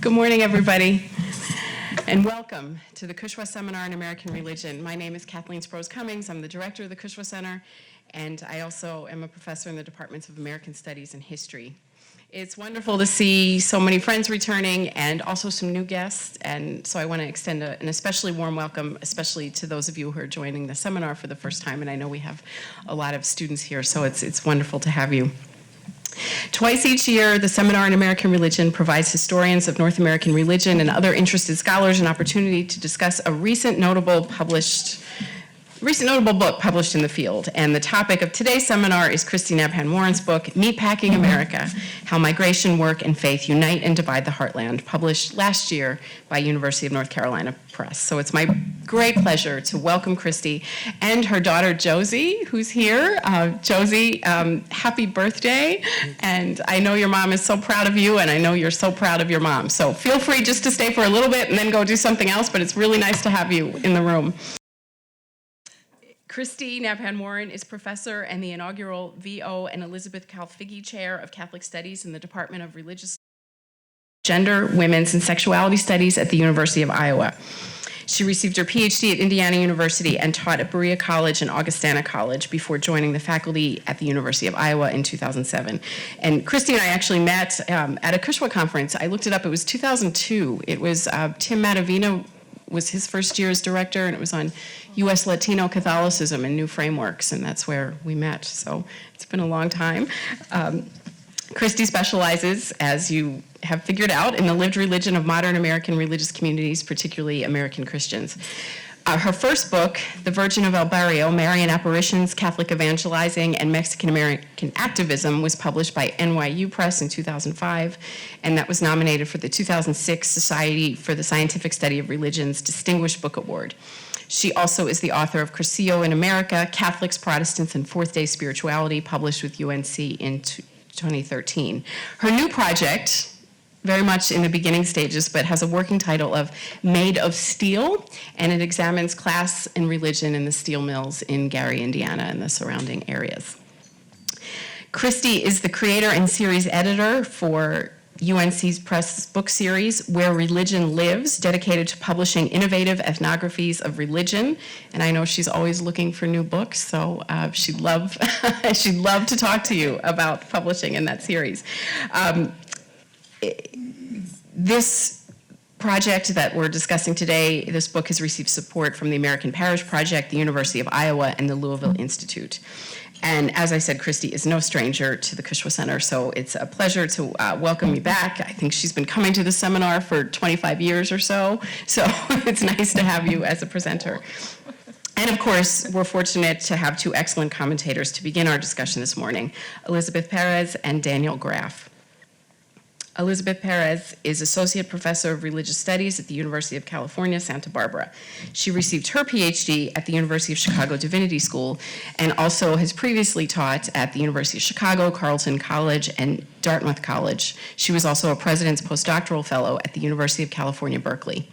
Good morning, everybody, and welcome to the Cushwa Seminar on American Religion. My name is Kathleen Sprose Cummings. I'm the director of the Cushwa Center, and I also am a professor in the Departments of American Studies and History. It's wonderful to see so many friends returning and also some new guests, and so I want to extend an especially warm welcome, especially to those of you who are joining the seminar for the first time, and I know we have a lot of students here, so it's wonderful to have you. Twice each year, the Seminar on American Religion provides historians of North American religion and other interested scholars an opportunity to discuss a recent notable book published in the field. And the topic of today's seminar is Kristy Nabhan-Warren's book, MEATPACKIng America: How Migration, Work, and Faith Unite and Divide the Heartland, published last year by University of North Carolina Press. So it's my great pleasure to welcome Kristy and her daughter Josie, who's here. Josie, happy birthday. And I know your mom is so proud of you, and I know you're so proud of your mom. So feel free just to stay for a little bit and then go do something else, but it's really nice to have you in the room. Kristy Nabhan-Warren is professor and the inaugural V.O. and Elizabeth Calfigge Chair of Catholic Studies in the Department of Religious Gender, Women's, and Sexuality Studies at the University of Iowa. She received her PhD at Indiana University and taught at Berea College and Augustana College before joining the faculty at the University of Iowa in 2007. And Kristy and I actually met at a Cushwa conference. I looked it up. It was 2002. It was Tim Matavino was his first year as director, and it was on U.S. Latino Catholicism and New Frameworks, and that's where we met. So it's been a long time. Kristy specializes, as you have figured out, in the lived religion of modern American religious communities, particularly American Christians. Her first book, The Virgin of El Barrio, Marian Apparitions, Catholic Evangelizing, and Mexican-American Activism, was published by NYU Press in 2005, and that was nominated for the 2006 Society for the Scientific Study of Religion's Distinguished Book Award. She also is the author of Cursillo in America, Catholics, Protestants, and Fourth-Day Spirituality, published with UNC in 2013. Her new project, very much in the beginning stages, but has a working title of Made of Steel, and it examines class and religion in the steel mills in Gary, Indiana, and the surrounding areas. Kristy is the creator and series editor for UNC's Press book series, Where Religion Lives, dedicated to publishing innovative ethnographies of religion. And I know she's always looking for new books, so she'd love to talk to you about publishing in that series. This project that we're discussing today, this book has received support from the American Parish Project, the University of Iowa, and the Louisville Institute. And as I said, Kristy is no stranger to the Cushwa Center, so it's a pleasure to welcome you back. I think she's been coming to the seminar for 25 years or so it's nice to have you as a presenter. And of course, we're fortunate to have two excellent commentators to begin our discussion this morning, Elizabeth Pérez and Daniel Graff. Elizabeth Pérez is Associate Professor of Religious Studies at the University of California, Santa Barbara. She received her PhD at the University of Chicago Divinity School and also has previously taught at the University of Chicago, Carleton College, and Dartmouth College. She was also a President's Postdoctoral Fellow at the University of California, Berkeley.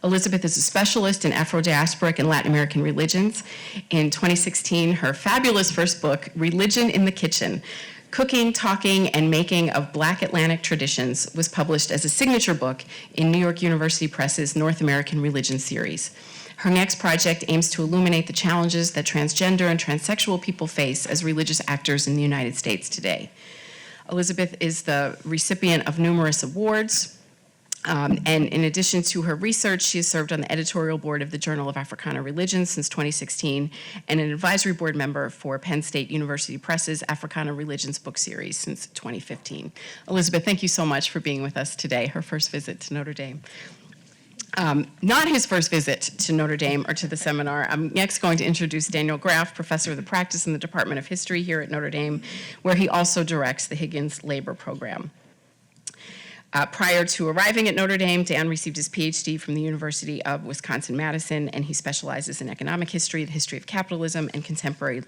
Elizabeth is a specialist in Afro-diasporic and Latin American religions. In 2016, her fabulous first book, Religion in the Kitchen: Cooking, Talking, and Making of Black Atlantic Traditions, was published as a signature book in New York University Press's North American Religion series. Her next project aims to illuminate the challenges that transgender and transsexual people face as religious actors in the United States today. Elizabeth is the recipient of numerous awards, and in addition to her research, she has served on the editorial board of the Journal of Africana Religion since 2016 and an advisory board member for Penn State University Press's Africana Religions book series since 2015. Elizabeth, thank you so much for being with us today, her first visit to Notre Dame. Not his first visit to Notre Dame or to the seminar. I'm next going to introduce Daniel Graff, professor of the practice in the Department of History here at Notre Dame, where he also directs the Higgins Labor Program. Prior to arriving at Notre Dame, Dan received his PhD from the University of Wisconsin-Madison, and he specializes in economic history, the history of capitalism, and contemporary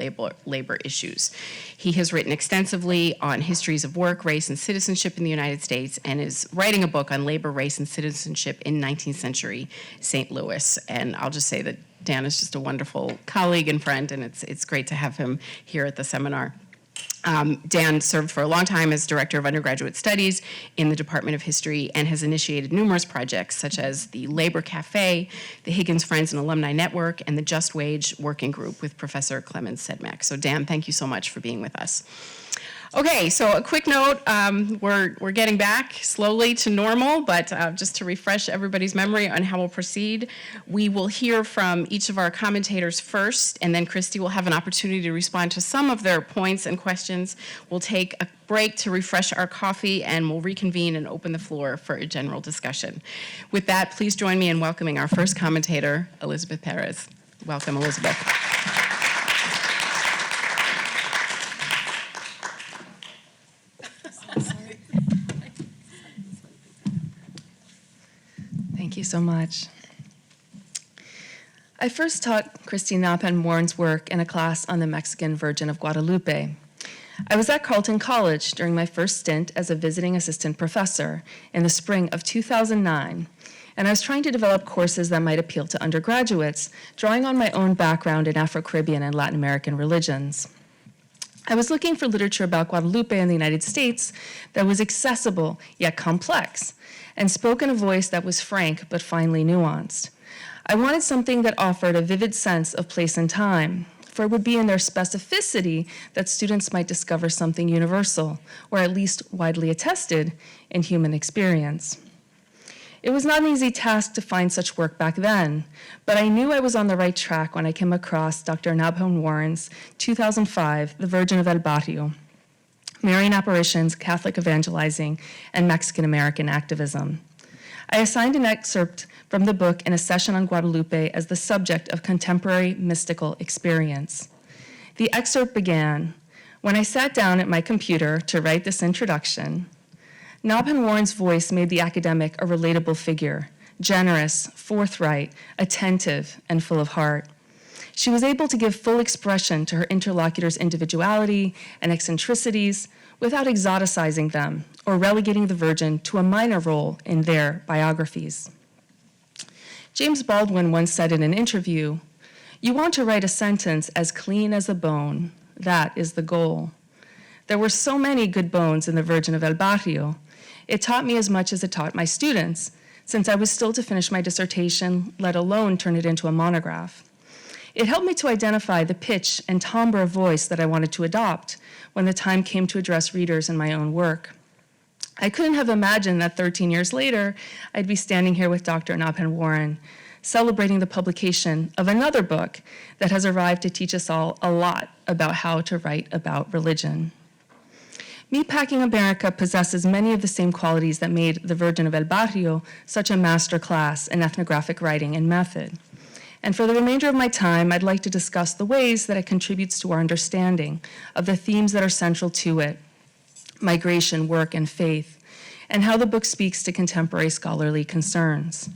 labor issues. He has written extensively on histories of work, race, and citizenship in the United States, and is writing a book on labor, race, and citizenship in 19th century St. Louis. And I'll just say that Dan is just a wonderful colleague and friend, and it's great to have him here at the seminar. Dan served for a long time as Director of Undergraduate Studies in the Department of History and has initiated numerous projects such as the Labor Cafe, the Higgins Friends and Alumni Network, and the Just Wage Working Group with Professor Clemens Sedmak. So Dan, thank you so much for being with us. Okay, so a quick note, we're getting back slowly to normal, but just to refresh everybody's memory on how we'll proceed, we will hear from each of our commentators first, and then Kristy will have an opportunity to respond to some of their points and questions. We'll take a break to refresh our coffee, and we'll reconvene and open the floor for a general discussion. With that, please join me in welcoming our first commentator, Elizabeth Pérez. Welcome, Elizabeth. Thank you so much. I first taught Kristy Nabhan-Warren's work in a class on the Mexican Virgin of Guadalupe. I was at Carleton College during my first stint as a visiting assistant professor in the spring of 2009, and I was trying to develop courses that might appeal to undergraduates, drawing on my own background in Afro-Caribbean and Latin American religions. I was looking for literature about Guadalupe in the United States that was accessible yet complex, and spoke in a voice that was frank but finely nuanced. I wanted something that offered a vivid sense of place and time, for it would be in their specificity that students might discover something universal, or at least widely attested in human experience. It was not an easy task to find such work back then, but I knew I was on the right track when I came across Dr. Nabhan-Warren's 2005, The Virgin of El Barrio, Marian Apparitions, Catholic Evangelizing, and Mexican-American Activism. I assigned an excerpt from the book in a session on Guadalupe as the subject of contemporary mystical experience. The excerpt began, "When I sat down at my computer to write this introduction, Nabhan-Warren's voice made the academic a relatable figure, generous, forthright, attentive, and full of heart. She was able to give full expression to her interlocutor's individuality and eccentricities without exoticizing them or relegating the Virgin to a minor role in their biographies." James Baldwin once said in an interview, "You want to write a sentence as clean as a bone. That is the goal." There were so many good bones in the Virgin of El Barrio. It taught me as much as it taught my students, since I was still to finish my dissertation, let alone turn it into a monograph. It helped me to identify the pitch and timbre of voice that I wanted to adopt when the time came to address readers in my own work. I couldn't have imagined that 13 years later, I'd be standing here with Dr. Nabhan-Warren, celebrating the publication of another book that has arrived to teach us all a lot about how to write about religion. Meatpacking America possesses many of the same qualities that made The Virgin of El Barrio such a master class in ethnographic writing and method. And for the remainder of my time, I'd like to discuss the ways that it contributes to our understanding of the themes that are central to it, migration, work, and faith, and how the book speaks to contemporary scholarly concerns.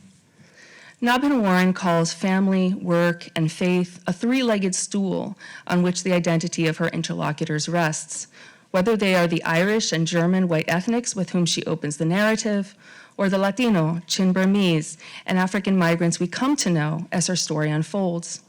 Nabhan-Warren calls family, work, and faith a three-legged stool on which the identity of her interlocutors rests, whether they are the Irish and German white ethnics with whom she opens the narrative, or the Latino, Chin Burmese, and African migrants we come to know as her story unfolds.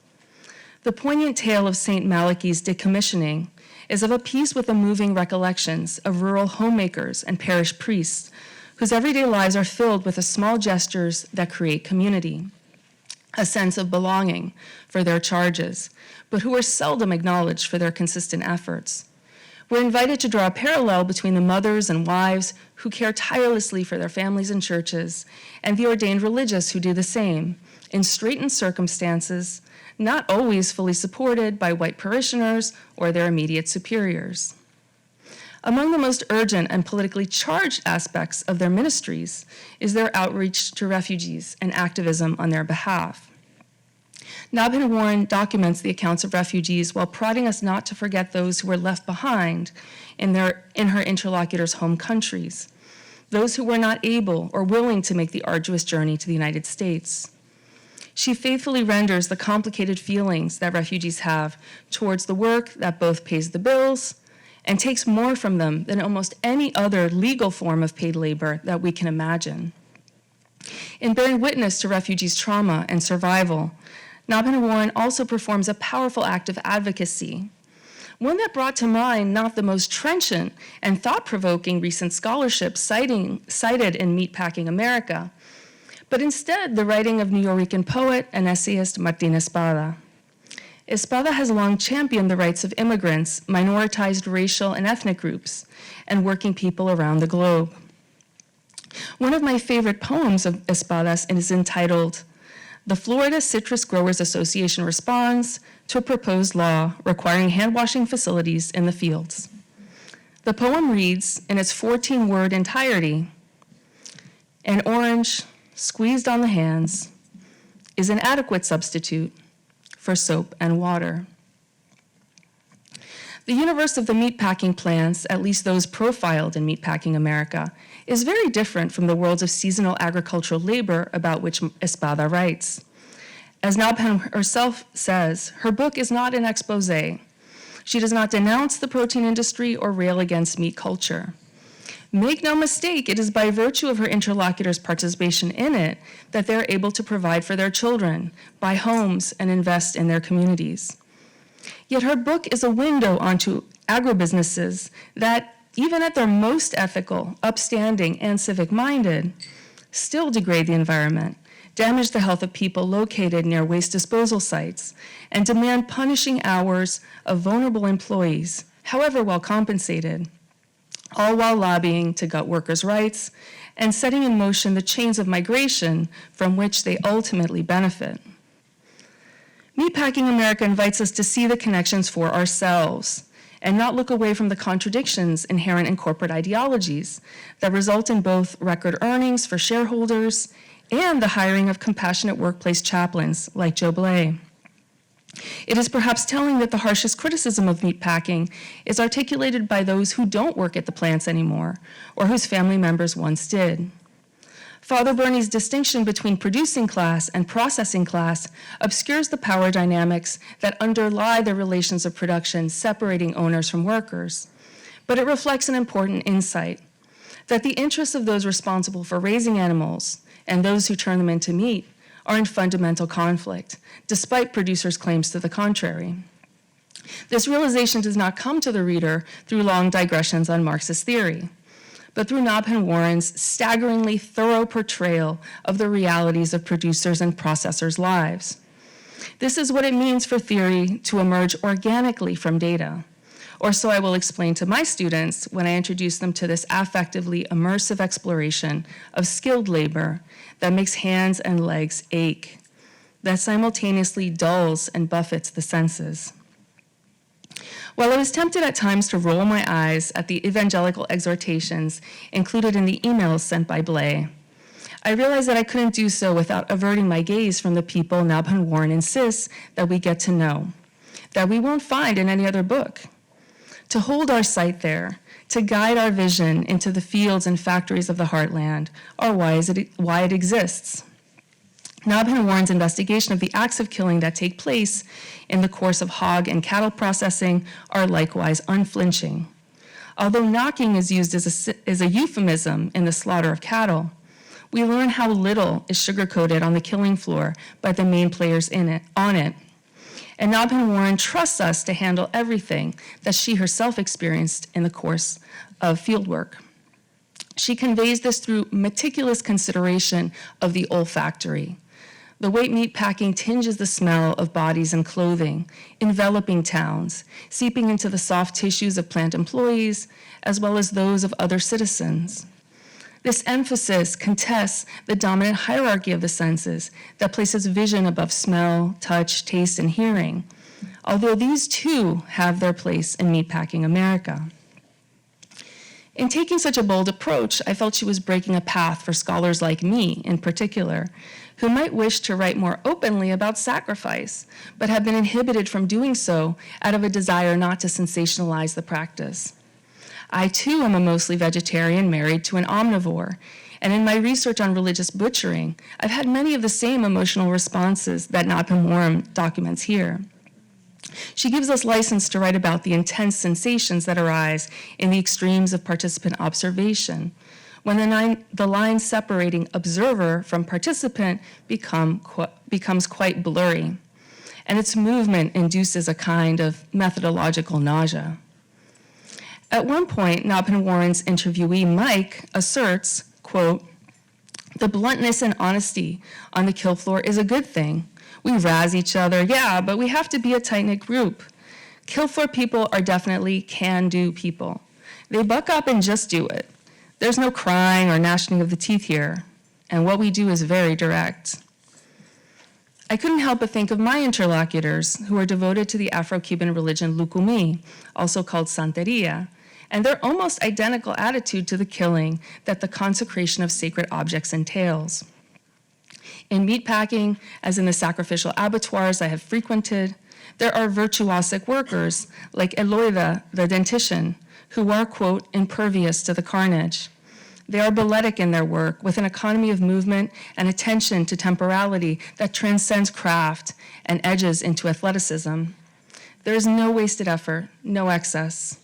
The poignant tale of St. Malachi's decommissioning is of a piece with the moving recollections of rural homemakers and parish priests whose everyday lives are filled with the small gestures that create community, a sense of belonging for their charges, but who are seldom acknowledged for their consistent efforts. We're invited to draw a parallel between the mothers and wives who care tirelessly for their families and churches, and the ordained religious who do the same, in straitened circumstances, not always fully supported by white parishioners or their immediate superiors. Among the most urgent and politically charged aspects of their ministries is their outreach to refugees and activism on their behalf. Nabhan-Warren documents the accounts of refugees while prodding us not to forget those who were left behind in her interlocutors' home countries, those who were not able or willing to make the arduous journey to the United States. She faithfully renders the complicated feelings that refugees have towards the work that both pays the bills and takes more from them than almost any other legal form of paid labor that we can imagine. In bearing witness to refugees' trauma and survival, Nabhan-Warren also performs a powerful act of advocacy. one that brought to mind not the most trenchant and thought-provoking recent scholarship cited in Meatpacking America, but instead the writing of Nuyorican poet and essayist Martín Espada. Espada has long championed the rights of immigrants, minoritized racial and ethnic groups, and working people around the globe. One of my favorite poems of Espada's is entitled, "The Florida Citrus Growers Association Responds to a Proposed Law Requiring Hand-Washing Facilities in the Fields." The poem reads in its 14-word entirety, "An orange squeezed on the hands is an adequate substitute for soap and water." The universe of the meatpacking plants, at least those profiled in Meatpacking America, is very different from the worlds of seasonal agricultural labor about which Espada writes. As Nabhan herself says, her book is not an expose. She does not denounce the protein industry or rail against meat culture. Make no mistake, it is by virtue of her interlocutors' participation in it that they're able to provide for their children, buy homes, and invest in their communities. Yet her book is a window onto agribusinesses that, even at their most ethical, upstanding, and civic-minded, still degrade the environment, damage the health of people located near waste disposal sites, and demand punishing hours of vulnerable employees, however well compensated, all while lobbying to gut workers' rights and setting in motion the chains of migration from which they ultimately benefit. Meatpacking America invites us to see the connections for ourselves and not look away from the contradictions inherent in corporate ideologies that result in both record earnings for shareholders and the hiring of compassionate workplace chaplains like Joe Blay. It is perhaps telling that the harshest criticism of meatpacking is articulated by those who don't work at the plants anymore or whose family members once did. Father Bernie's distinction between producing class and processing class obscures the power dynamics that underlie the relations of production separating owners from workers, but it reflects an important insight, that the interests of those responsible for raising animals and those who turn them into meat are in fundamental conflict, despite producers' claims to the contrary. This realization does not come to the reader through long digressions on Marxist theory, but through Nabhan-Warren's staggeringly thorough portrayal of the realities of producers' and processors' lives. This is what it means for theory to emerge organically from data, or so I will explain to my students when I introduce them to this affectively immersive exploration of skilled labor that makes hands and legs ache, that simultaneously dulls and buffets the senses. While I was tempted at times to roll my eyes at the evangelical exhortations included in the emails sent by Blay, I realized that I couldn't do so without averting my gaze from the people Nabhan-Warren insists that we get to know, that we won't find in any other book. To hold our sight there, to guide our vision into the fields and factories of the Heartland, are why it exists. Nabhan-Warren's investigation of the acts of killing that take place in the course of hog and cattle processing are likewise unflinching. Although knocking is used as a euphemism in the slaughter of cattle, we learn how little is sugar-coated on the killing floor by the main players on it. And Nabhan-Warren trusts us to handle everything that she herself experienced in the course of fieldwork. She conveys this through meticulous consideration of the olfactory, the way meatpacking tinges the smell of bodies and clothing, enveloping towns, seeping into the soft tissues of plant employees, as well as those of other citizens. This emphasis contests the dominant hierarchy of the senses that places vision above smell, touch, taste, and hearing, although these too have their place in Meatpacking America. In taking such a bold approach, I felt she was breaking a path for scholars like me, in particular, who might wish to write more openly about sacrifice, but have been inhibited from doing so out of a desire not to sensationalize the practice. I, too, am a mostly vegetarian married to an omnivore, and in my research on religious butchering, I've had many of the same emotional responses that Nabhan-Warren documents here. She gives us license to write about the intense sensations that arise in the extremes of participant observation, when the line separating observer from participant becomes quite blurry. and its movement induces a kind of methodological nausea. At one point, Nabhan-Warren's interviewee, Mike, asserts, quote, "The bluntness and honesty on the kill floor is a good thing. We razz each other, yeah, but we have to be a tight-knit group. Kill floor people are definitely can-do people. They buck up and just do it. There's no crying or gnashing of the teeth here, and what we do is very direct." I couldn't help but think of my interlocutors, who are devoted to the Afro-Cuban religion Lucumí, also called Santeria, and their almost identical attitude to the killing that the consecration of sacred objects entails. In meatpacking, as in the sacrificial abattoirs I have frequented, there are virtuosic workers like Eloida, the dentition, who are, quote, impervious to the carnage. They are balletic in their work, with an economy of movement and attention to temporality that transcends craft and edges into athleticism. There is no wasted effort, no excess.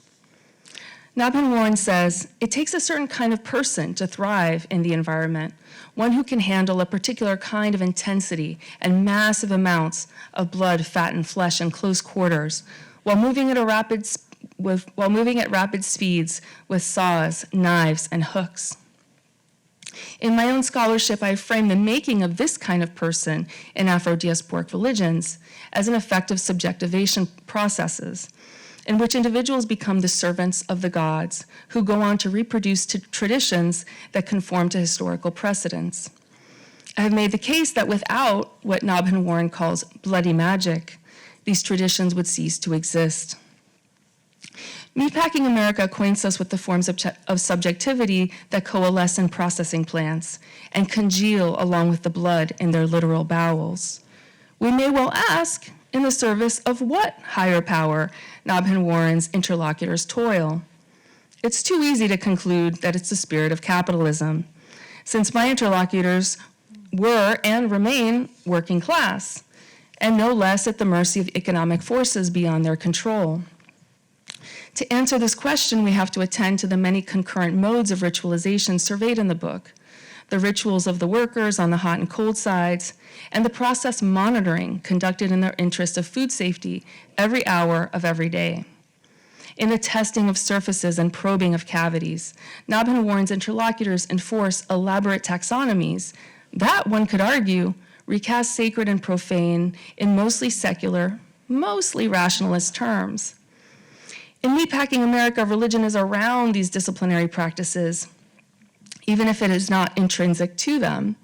Nabhan-Warren says, "It takes a certain kind of person to thrive in the environment, one who can handle a particular kind of intensity and massive amounts of blood, fat, and flesh in close quarters, while moving at rapid speeds with saws, knives, and hooks." In my own scholarship, I have framed the making of this kind of person in Afro-diasporic religions as an effective subjectivation processes, in which individuals become the servants of the gods, who go on to reproduce traditions that conform to historical precedents. I have made the case that without what Nabhan-Warren calls bloody magic, these traditions would cease to exist. Meatpacking America acquaints us with the forms of subjectivity that coalesce in processing plants and congeal along with the blood in their literal bowels. We may well ask, in the service of what higher power Nabhan-Warren's interlocutors toil? It's too easy to conclude that it's the spirit of capitalism, since my interlocutors were and remain working class, and no less at the mercy of economic forces beyond their control. To answer this question, we have to attend to the many concurrent modes of ritualization surveyed in the book, the rituals of the workers on the hot and cold sides, and the process monitoring conducted in the interest of food safety every hour of every day. In the testing of surfaces and probing of cavities, Nabhan-Warren's interlocutors enforce elaborate taxonomies that, one could argue, recast sacred and profane in mostly secular, mostly rationalist terms. In Meatpacking America, religion is around these disciplinary practices, even if it is not intrinsic to them,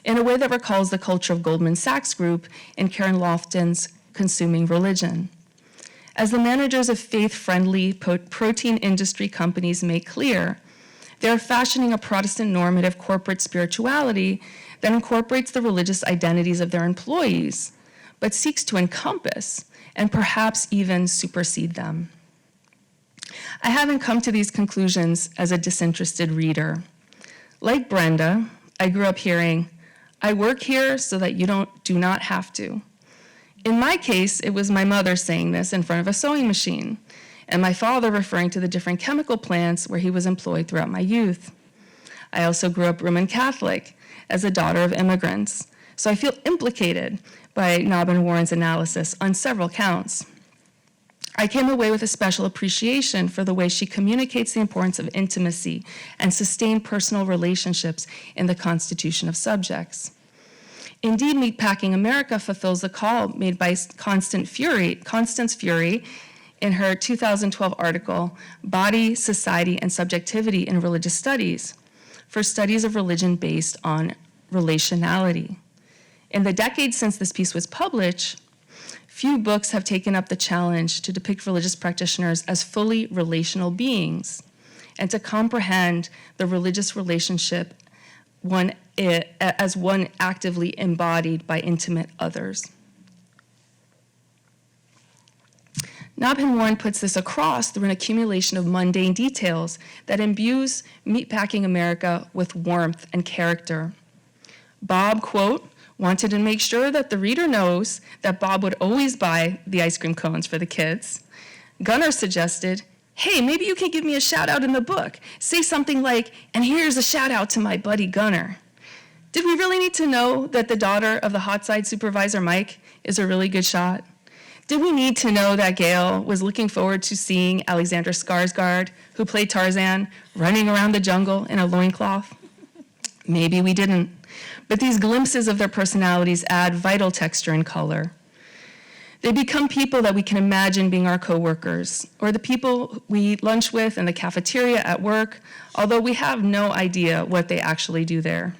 in a way that recalls the culture of Goldman Sachs Group in Karen Lofton's Consuming Religion. As the managers of faith-friendly protein industry companies make clear, they are fashioning a Protestant normative corporate spirituality that incorporates the religious identities of their employees, but seeks to encompass and perhaps even supersede them. I haven't come to these conclusions as a disinterested reader. Like Brenda, I grew up hearing, "I work here so that you do not have to." In my case, it was my mother saying this in front of a sewing machine, and my father referring to the different chemical plants where he was employed throughout my youth. I also grew up Roman Catholic as a daughter of immigrants, so I feel implicated by Nabhan-Warren's analysis on several counts. I came away with a special appreciation for the way she communicates the importance of intimacy and sustained personal relationships in the constitution of subjects. Indeed, Meatpacking America fulfills the call made by Constance Fury in her 2012 article, Body, Society, and Subjectivity in Religious Studies, for studies of religion based on relationality. In the decades since this piece was published, few books have taken up the challenge to depict religious practitioners as fully relational beings and to comprehend the religious relationship as one actively embodied by intimate others. Nabhan-Warren puts this across through an accumulation of mundane details that imbues Meatpacking America with warmth and character. Bob, quote, wanted to make sure that the reader knows that Bob would always buy the ice cream cones for the kids. Gunnar suggested, "Hey, maybe you can give me a shout out in the book. Say something like, 'And here's a shout out to my buddy Gunnar.'" Did we really need to know that the daughter of the hot side supervisor, Mike, is a really good shot? Did we need to know that Gail was looking forward to seeing Alexander Skarsgård, who played Tarzan, running around the jungle in a loincloth? Maybe we didn't. But these glimpses of their personalities add vital texture and color. They become people that we can imagine being our coworkers, or the people we eat lunch with in the cafeteria at work, although we have no idea what they actually do there.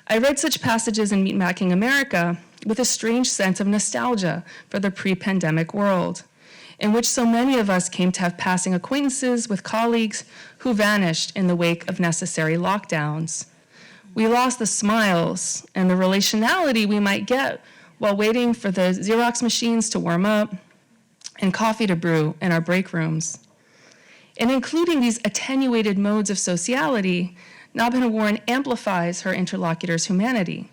I read such passages in Meatpacking America with a strange sense of nostalgia for the pre-pandemic world, in which so many of us came to have passing acquaintances with colleagues who vanished in the wake of necessary lockdowns. We lost the smiles and the relationality we might get while waiting for the Xerox machines to warm up and coffee to brew in our break rooms. In including these attenuated modes of sociality, Nabhan-Warren amplifies her interlocutor's humanity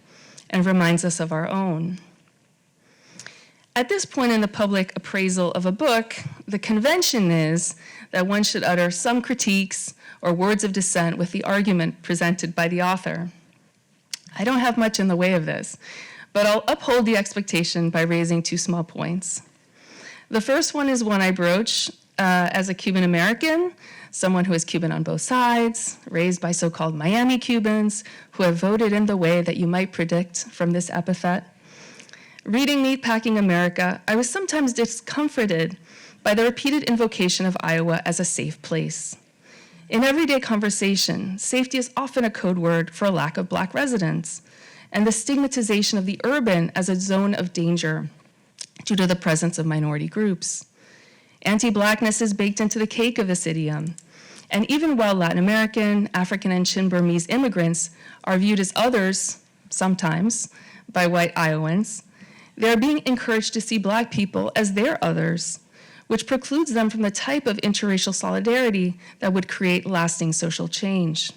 and reminds us of our own. At this point in the public appraisal of a book, the convention is that one should utter some critiques or words of dissent with the argument presented by the author. I don't have much in the way of this, but I'll uphold the expectation by raising two small points. The first one is one I broach as a Cuban American, someone who is Cuban on both sides, raised by so-called Miami Cubans, who have voted in the way that you might predict from this epithet. Reading Meatpacking America, I was sometimes discomforted by the repeated invocation of Iowa as a safe place. In everyday conversation, safety is often a code word for a lack of Black residents, and the stigmatization of the urban as a zone of danger due to the presence of minority groups. Anti-Blackness is baked into the cake of this idiom, and even while Latin American, African, and Chin Burmese immigrants are viewed as others, sometimes, by white Iowans, they are being encouraged to see Black people as their others, which precludes them from the type of interracial solidarity that would create lasting social change.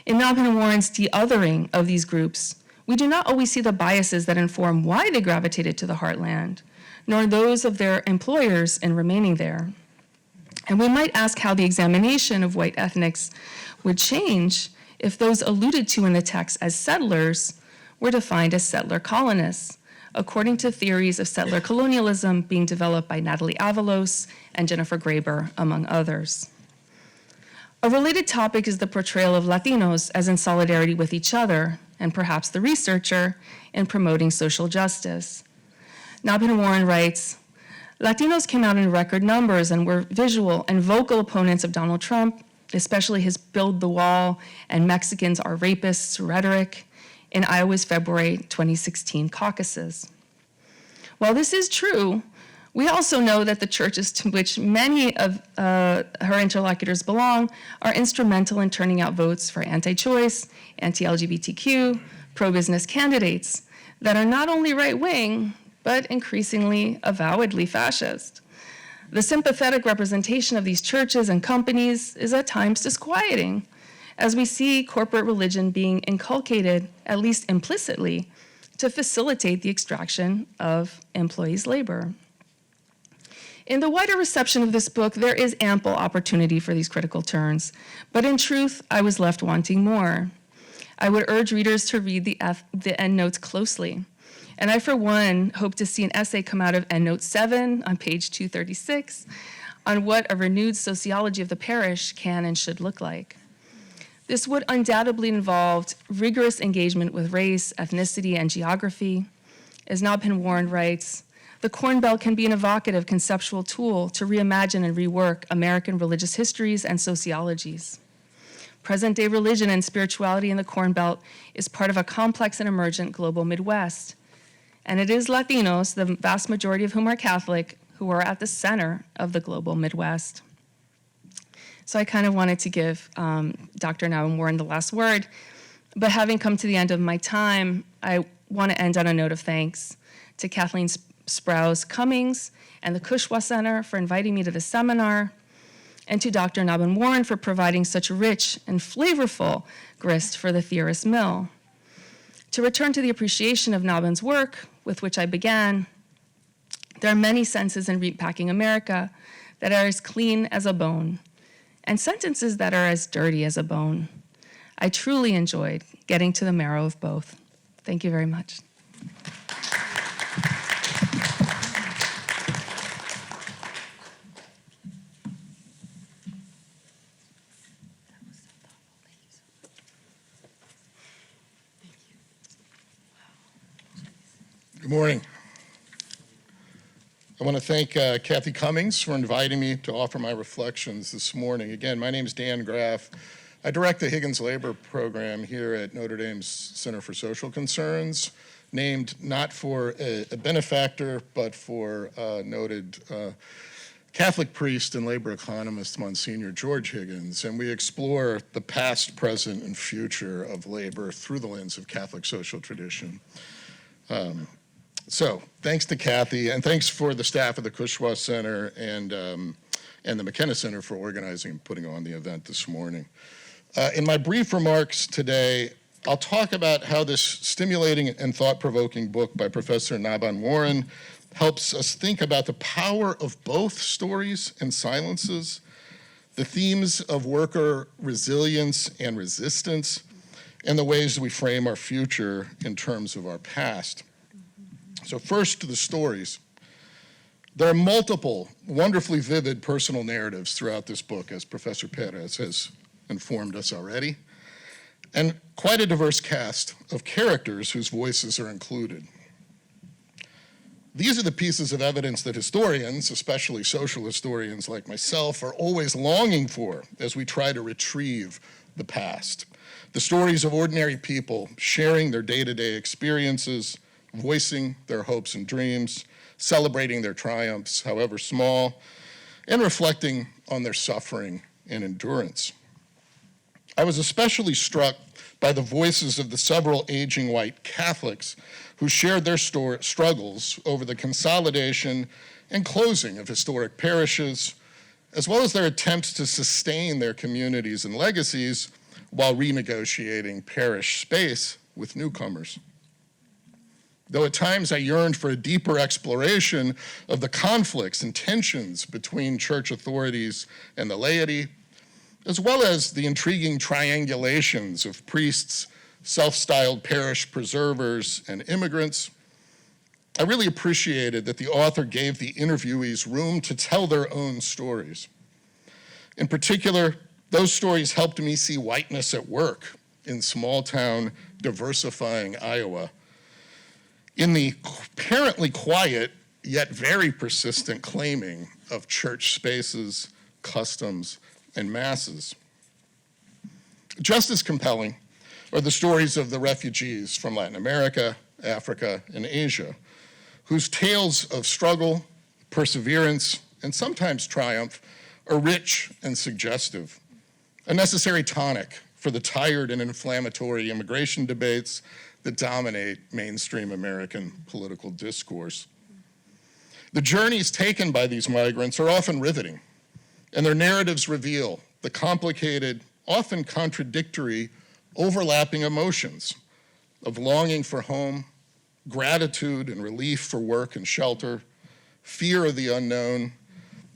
In Nabhan-Warren's de-othering of these groups, we do not always see the biases that inform why they gravitated to the Heartland, nor those of their employers in remaining there. And we might ask how the examination of white ethnics would change if those alluded to in the text as settlers were defined as settler colonists, according to theories of settler colonialism being developed by Natalie Avalos and Jennifer Graeber, among others. A related topic is the portrayal of Latinos as in solidarity with each other, and perhaps the researcher, in promoting social justice. Nabhan-Warren writes, Latinos came out in record numbers and were visual and vocal opponents of Donald Trump, especially his build the wall and Mexicans are rapists rhetoric in Iowa's February 2016 caucuses. While this is true, we also know that the churches to which many of her interlocutors belong are instrumental in turning out votes for anti-choice, anti-LGBTQ, pro-business candidates that are not only right-wing, but increasingly avowedly fascist. The sympathetic representation of these churches and companies is at times disquieting, as we see corporate religion being inculcated, at least implicitly, to facilitate the extraction of employees' labor. In the wider reception of this book, there is ample opportunity for these critical turns, but in truth, I was left wanting more. I would urge readers to read the endnotes closely, and I, for one, hope to see an essay come out of Endnote 7 on page 236 on what a renewed sociology of the parish can and should look like. This would undoubtedly involve rigorous engagement with race, ethnicity, and geography. As Nabhan-Warren writes, the Corn Belt can be an evocative conceptual tool to reimagine and rework American religious histories and sociologies. Present-day religion and spirituality in the Corn Belt is part of a complex and emergent global Midwest. And it is Latinos, the vast majority of whom are Catholic, who are at the center of the global Midwest. So I kind of wanted to give Dr. Nabhan-Warren the last word, but having come to the end of my time, I want to end on a note of thanks to Kathleen Sprouse Cummings and the Cushwa Center for inviting me to the seminar, and to Dr. Nabhan-Warren for providing such rich and flavorful grist for the theorist's mill. To return to the appreciation of Nabhan's work, with which I began, there are many senses in Meatpacking America that are as clean as a bone, and sentences that are as dirty as a bone. I truly enjoyed getting to the marrow of both. Thank you very much. Good morning. I want to thank Kathy Cummings for inviting me to offer my reflections this morning. Again, my name is Dan Graff. I direct the Higgins Labor Program here at Notre Dame's Center for Social Concerns, named not for a benefactor, but for noted Catholic priest and labor economist, Monsignor George Higgins, and we explore the past, present, and future of labor through the lens of Catholic social tradition. So thanks to Kathy, and thanks for the staff of the Cushwa Center and the McKenna Center for organizing and putting on the event this morning. In my brief remarks today, I'll talk about how this stimulating and thought-provoking book by Professor Nabhan-Warren helps us think about the power of both stories and silences, the themes of worker resilience and resistance, and the ways we frame our future in terms of our past. So first, to the stories. There are multiple wonderfully vivid personal narratives throughout this book, as Professor Pérez has informed us already, and quite a diverse cast of characters whose voices are included. These are the pieces of evidence that historians, especially social historians like myself, are always longing for as we try to retrieve the past. The stories of ordinary people sharing their day-to-day experiences, voicing their hopes and dreams, celebrating their triumphs, however small, and reflecting on their suffering and endurance. I was especially struck by the voices of the several aging white Catholics who shared their struggles over the consolidation and closing of historic parishes, as well as their attempts to sustain their communities and legacies while renegotiating parish space with newcomers. Though at times I yearned for a deeper exploration of the conflicts and tensions between church authorities and the laity, as well as the intriguing triangulations of priests, self-styled parish preservers, and immigrants, I really appreciated that the author gave the interviewees room to tell their own stories. In particular, those stories helped me see whiteness at work in small-town, diversifying Iowa, in the apparently quiet, yet very persistent claiming of church spaces, customs, and masses. Just as compelling are the stories of the refugees from Latin America, Africa, and Asia, whose tales of struggle, perseverance, and sometimes triumph are rich and suggestive, a necessary tonic for the tired and inflammatory immigration debates that dominate mainstream American political discourse. The journeys taken by these migrants are often riveting, and their narratives reveal the complicated, often contradictory, overlapping emotions of longing for home, gratitude and relief for work and shelter, fear of the unknown,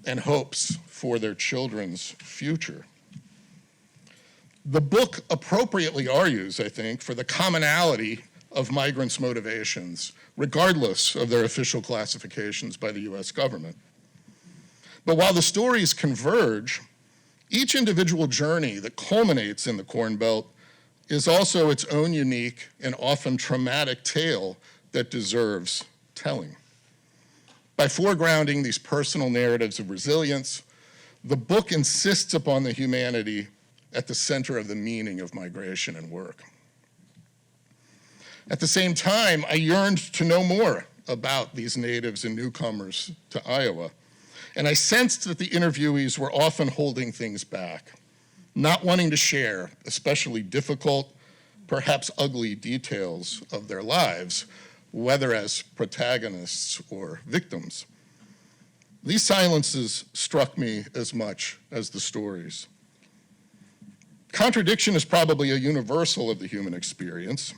and hopes for their children's future. The book appropriately argues, I think, for the commonality of migrants' motivations, regardless of their official classifications by the US government. But while the stories converge, each individual journey that culminates in the Corn Belt is also its own unique and often traumatic tale that deserves telling. By foregrounding these personal narratives of resilience, the book insists upon the humanity at the center of the meaning of migration and work. At the same time, I yearned to know more about these natives and newcomers to Iowa, and I sensed that the interviewees were often holding things back, not wanting to share especially difficult, perhaps ugly details of their lives, whether as protagonists or victims. These silences struck me as much as the stories. Contradiction is probably a universal of the human experience,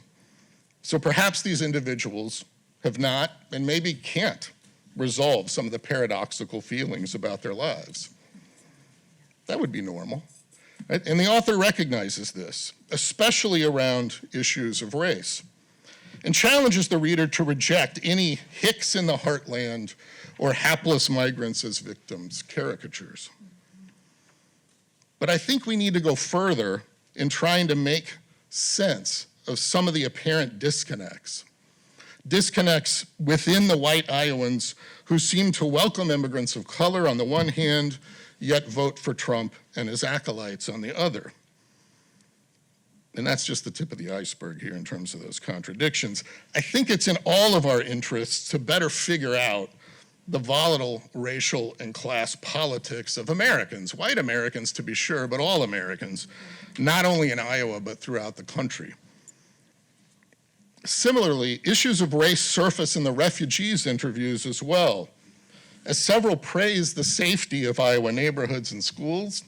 so perhaps these individuals have not, and maybe can't, resolve some of the paradoxical feelings about their lives. That would be normal. Right? And the author recognizes this, especially around issues of race, and challenges the reader to reject any Hicks in the Heartland or hapless migrants as victims caricatures. But I think we need to go further in trying to make sense of some of the apparent disconnects within the white Iowans who seem to welcome immigrants of color on the one hand, yet vote for Trump and his acolytes on the other. And that's just the tip of the iceberg here in terms of those contradictions. I think it's in all of our interests to better figure out the volatile racial and class politics of Americans, white Americans to be sure, but all Americans, not only in Iowa, but throughout the country. Similarly, issues of race surface in the refugees interviews as well, as several praise the safety of Iowa neighborhoods and schools,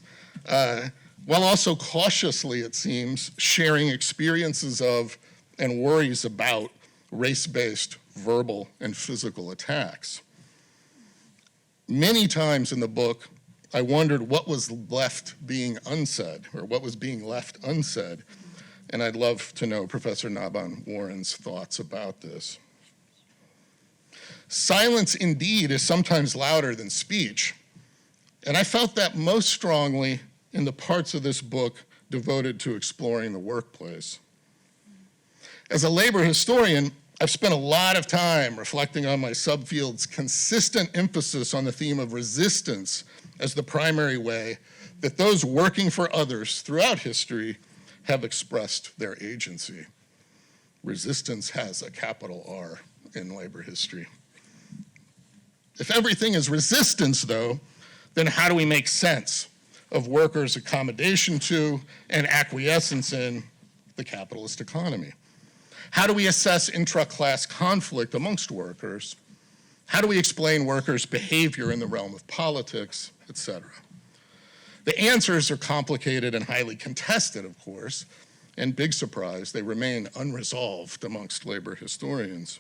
while also cautiously, it seems, sharing experiences of and worries about race-based verbal and physical attacks. Many times in the book, I wondered what was left being unsaid, or what was being left unsaid, and I'd love to know Professor Nabhan-Warren's thoughts about this. Silence indeed is sometimes louder than speech, and I felt that most strongly in the parts of this book devoted to exploring the workplace. As a labor historian, I've spent a lot of time reflecting on my subfield's consistent emphasis on the theme of resistance as the primary way that those working for others throughout history have expressed their agency. Resistance has a capital R in labor history. If everything is resistance, though, then how do we make sense of workers' accommodation to and acquiescence in the capitalist economy? How do we assess intra-class conflict amongst workers? How do we explain workers' behavior in the realm of politics, et cetera? The answers are complicated and highly contested, of course, and big surprise, they remain unresolved amongst labor historians.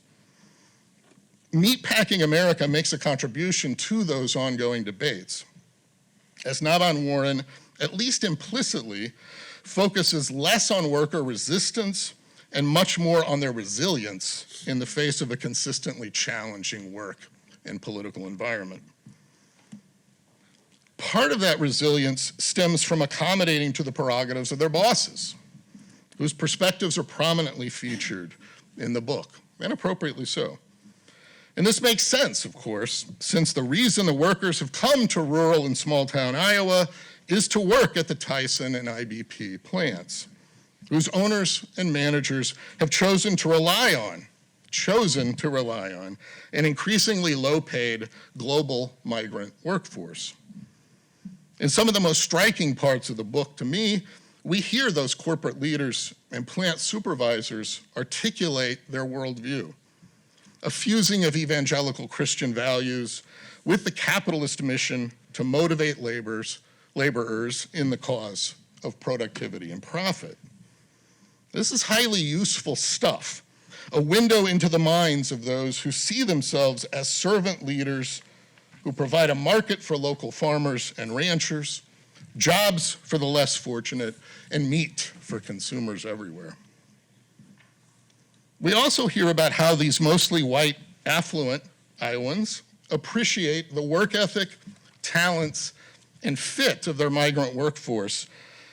Meatpacking America makes a contribution to those ongoing debates, as Nabhan-Warren, at least implicitly, focuses less on worker resistance and much more on their resilience in the face of a consistently challenging work and political environment. Part of that resilience stems from accommodating to the prerogatives of their bosses, whose perspectives are prominently featured in the book, and appropriately so. And this makes sense, of course, since the reason the workers have come to rural and small-town Iowa is to work at the Tyson and IBP plants, whose owners and managers have chosen to rely on an increasingly low-paid global migrant workforce. In some of the most striking parts of the book, to me, we hear those corporate leaders and plant supervisors articulate their worldview, a fusing of evangelical Christian values with the capitalist mission to motivate laborers in the cause of productivity and profit. This is highly useful stuff, a window into the minds of those who see themselves as servant leaders who provide a market for local farmers and ranchers, jobs for the less fortunate, and meat for consumers everywhere. We also hear about how these mostly white, affluent Iowans appreciate the work ethic, talents, and fit of their migrant workforce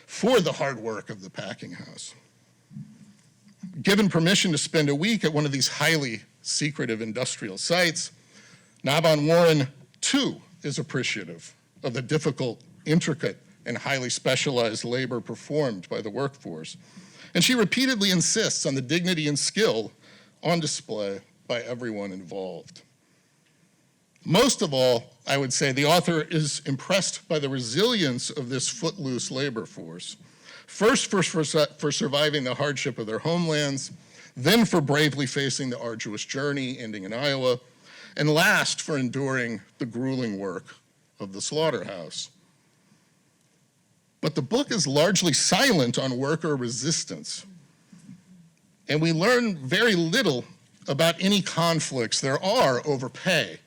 for the hard work of the packing house. Given permission to spend a week at one of these highly secretive industrial sites, Nabhan-Warren, too, is appreciative of the difficult, intricate, and highly specialized labor performed by the workforce. And she repeatedly insists on the dignity and skill on display by everyone involved. Most of all, I would say the author is impressed by the resilience of this footloose labor force, first for surviving the hardship of their homelands, then for bravely facing the arduous journey ending in Iowa, and last for enduring the grueling work of the slaughterhouse. But the book is largely silent on worker resistance, and we learn very little about any conflicts there are over pay,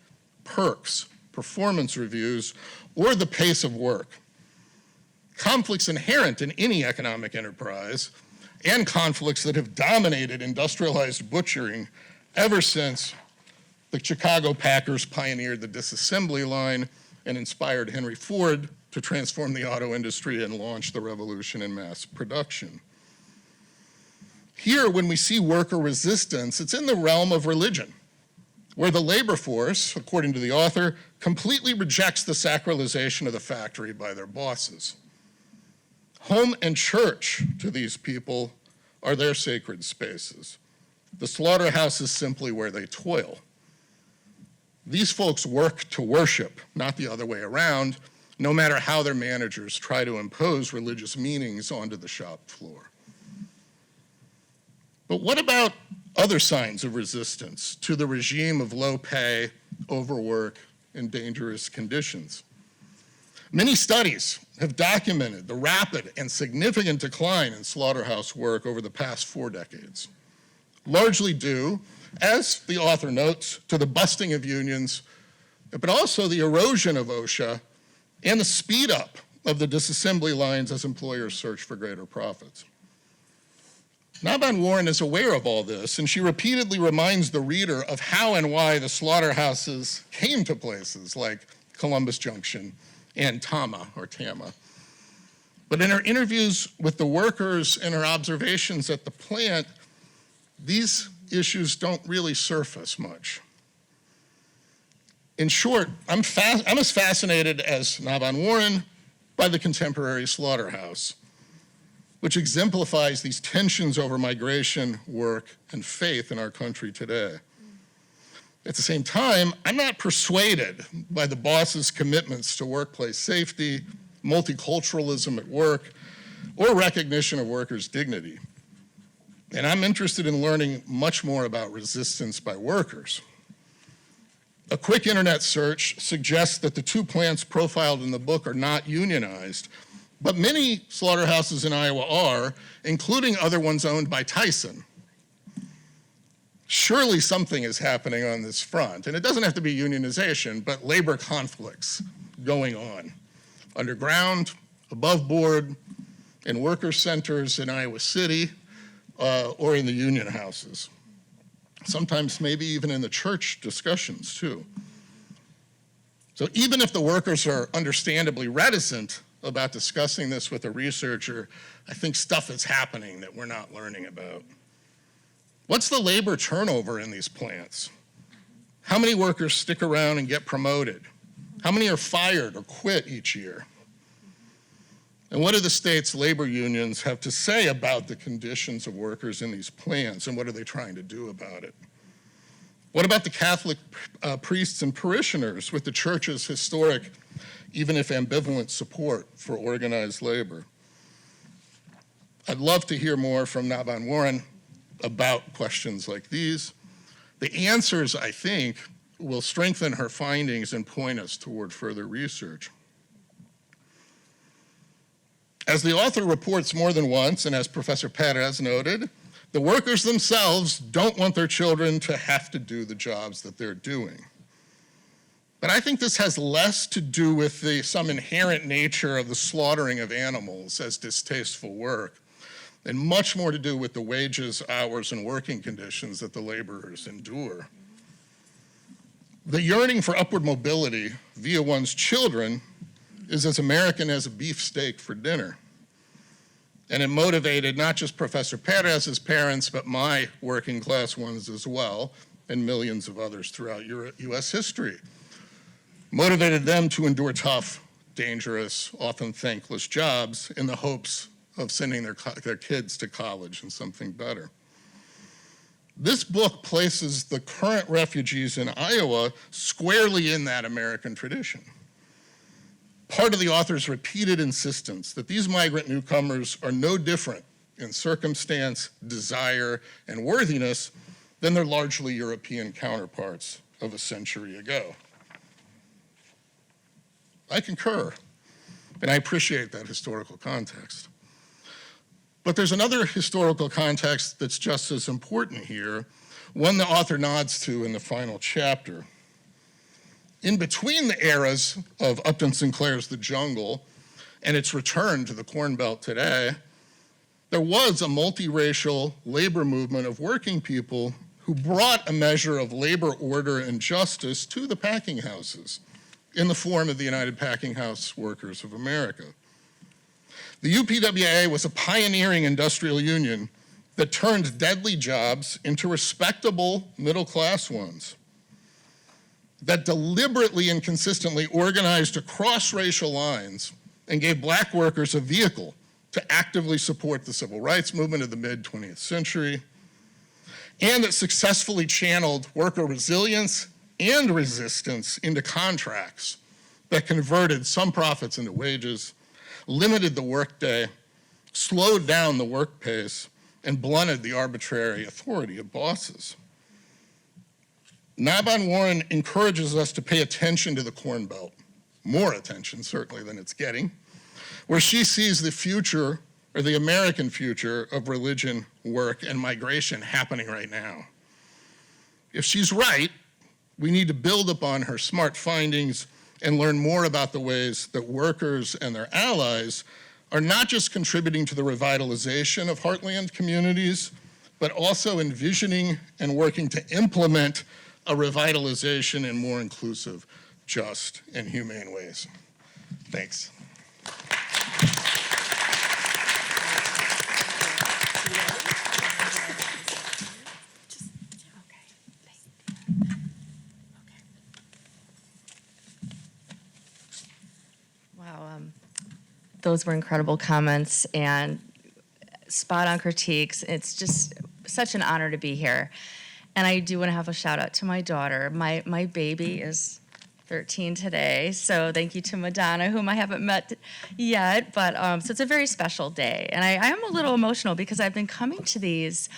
perks, performance reviews, or the pace of work. conflicts inherent in any economic enterprise, and conflicts that have dominated industrialized butchering ever since the Chicago Packers pioneered the disassembly line and inspired Henry Ford to transform the auto industry and launch the revolution in mass production. Here, when we see worker resistance, it's in the realm of religion, where the labor force, according to the author, completely rejects the sacralization of the factory by their bosses. Home and church to these people are their sacred spaces. The slaughterhouse is simply where they toil. These folks work to worship, not the other way around, no matter how their managers try to impose religious meanings onto the shop floor. But what about other signs of resistance to the regime of low pay, overwork, and dangerous conditions? Many studies have documented the rapid and significant decline in slaughterhouse work over the past 4 decades, largely due, as the author notes, to the busting of unions, but also the erosion of OSHA and the speed up of the disassembly lines as employers search for greater profits. Nabhan-Warren is aware of all this, and she repeatedly reminds the reader of how and why the slaughterhouses came to places like Columbus Junction and Tama. But in her interviews with the workers and her observations at the plant, these issues don't really surface much. In short, I'm as fascinated as Nabhan-Warren by the contemporary slaughterhouse, which exemplifies these tensions over migration, work, and faith in our country today. At the same time, I'm not persuaded by the boss's commitments to workplace safety, multiculturalism at work, or recognition of workers' dignity. And I'm interested in learning much more about resistance by workers. A quick internet search suggests that the 2 plants profiled in the book are not unionized, but many slaughterhouses in Iowa are, including other ones owned by Tyson. Surely something is happening on this front, and it doesn't have to be unionization, but labor conflicts going on, underground, above board, in worker centers in Iowa City, or in the union houses. Sometimes maybe even in the church discussions too. So even if the workers are understandably reticent about discussing this with a researcher, I think stuff is happening that we're not learning about. What's the labor turnover in these plants? How many workers stick around and get promoted? How many are fired or quit each year? And what do the state's labor unions have to say about the conditions of workers in these plants, and what are they trying to do about it? What about the Catholic priests and parishioners with the church's historic, even if ambivalent, support for organized labor? I'd love to hear more from Nabhan-Warren about questions like these. The answers, I think, will strengthen her findings and point us toward further research. As the author reports more than once, and as Professor Pérez noted, the workers themselves don't want their children to have to do the jobs that they're doing. But I think this has less to do with some inherent nature of the slaughtering of animals as distasteful work, and much more to do with the wages, hours, and working conditions that the laborers endure. The yearning for upward mobility via one's children is as American as a beefsteak for dinner. And it motivated not just Professor Pérez's parents, but my working class ones as well, and millions of others throughout US history. Motivated them to endure tough, dangerous, often thankless jobs in the hopes of sending their kids to college and something better. This book places the current refugees in Iowa squarely in that American tradition. Part of the author's repeated insistence that these migrant newcomers are no different in circumstance, desire, and worthiness than their largely European counterparts of a century ago. I concur, and I appreciate that historical context. But there's another historical context that's just as important here, one the author nods to in the final chapter. In between the eras of Upton Sinclair's The Jungle and its return to the Corn Belt today, there was a multiracial labor movement of working people who brought a measure of labor order and justice to the packing houses in the form of the United Packing House Workers of America. The UPWA was a pioneering industrial union that turned deadly jobs into respectable middle-class ones, that deliberately and consistently organized across racial lines and gave black workers a vehicle to actively support the civil rights movement of the mid-20th century, and that successfully channeled worker resilience and resistance into contracts that converted some profits into wages, limited the workday, slowed down the work pace, and blunted the arbitrary authority of bosses. Nabhan-Warren encourages us to pay attention to the Corn Belt, more attention certainly than it's getting, where she sees the future, or the American future, of religion, work, and migration happening right now. If she's right, we need to build upon her smart findings and learn more about the ways that workers and their allies are not just contributing to the revitalization of heartland communities, but also envisioning and working to implement a revitalization in more inclusive, just, and humane ways. Thanks. Wow, those were incredible comments and spot-on critiques. It's just such an honor to be here. And I do want to have a shout out to my daughter. My baby is 13 today, so thank you to Madonna, whom I haven't met yet. But so it's a very special day, and I am a little emotional because I've been coming to these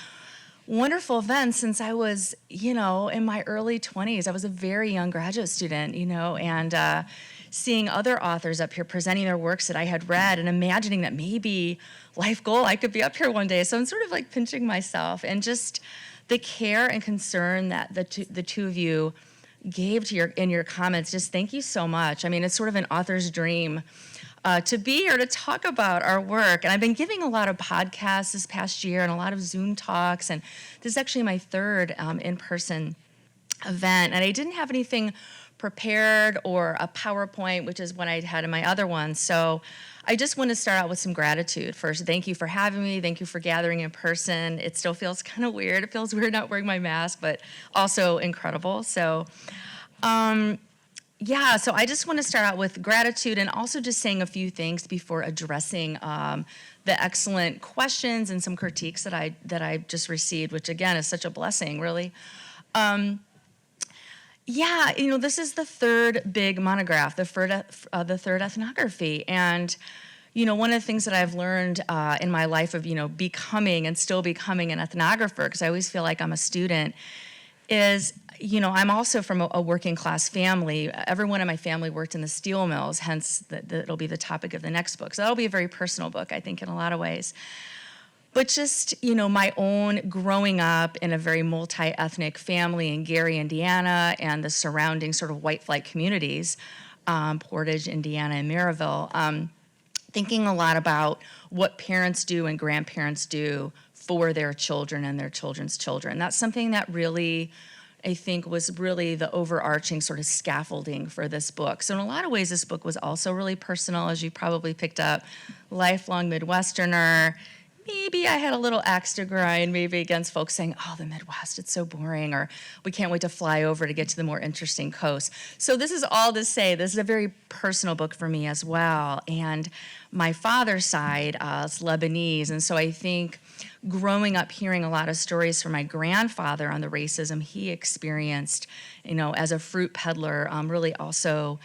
wonderful events since I was, in my early 20s. I was a very young graduate student, and seeing other authors up here presenting their works that I had read and imagining that maybe life goal I could be up here one day. So I'm sort of like pinching myself, and just the care and concern that the two of you gave to in your comments. Just thank you so much. I mean, it's sort of an author's dream to be here to talk about our work. And I've been giving a lot of podcasts this past year and a lot of Zoom talks. And this is actually my third in-person event. And I didn't have anything prepared or a PowerPoint, which is what I had in my other one. So I just want to start out with some gratitude. First, thank you for having me. Thank you for gathering in person. It still feels kind of weird. It feels weird not wearing my mask, but also incredible. So, so I just want to start out with gratitude and also just saying a few things before addressing the excellent questions and some critiques that I just received, which again is such a blessing, really. This is the third big monograph, the third ethnography. And, one of the things that I've learned in my life of, becoming and still becoming an ethnographer, because I always feel like I'm a student, is, I'm also from a working class family. Everyone in my family worked in the steel mills, hence it'll be the topic of the next book. So that'll be a very personal book, I think, in a lot of ways. But just, my own growing up in a very multi-ethnic family in Gary, Indiana, and the surrounding sort of white flight communities, Portage, Indiana, and Maryville, thinking a lot about what parents do and grandparents do for their children and their children's children. That's something that really, I think, was really the overarching sort of scaffolding for this book. So in a lot of ways, this book was also really personal, as you probably picked up. Lifelong Midwesterner. Maybe I had a little axe to grind, maybe against folks saying, oh, the Midwest, it's so boring, or we can't wait to fly over to get to the more interesting coast. So this is all to say, this is a very personal book for me as well. And my father's side is Lebanese, and so I think growing up hearing a lot of stories from my grandfather on the racism he experienced, as a fruit peddler, really also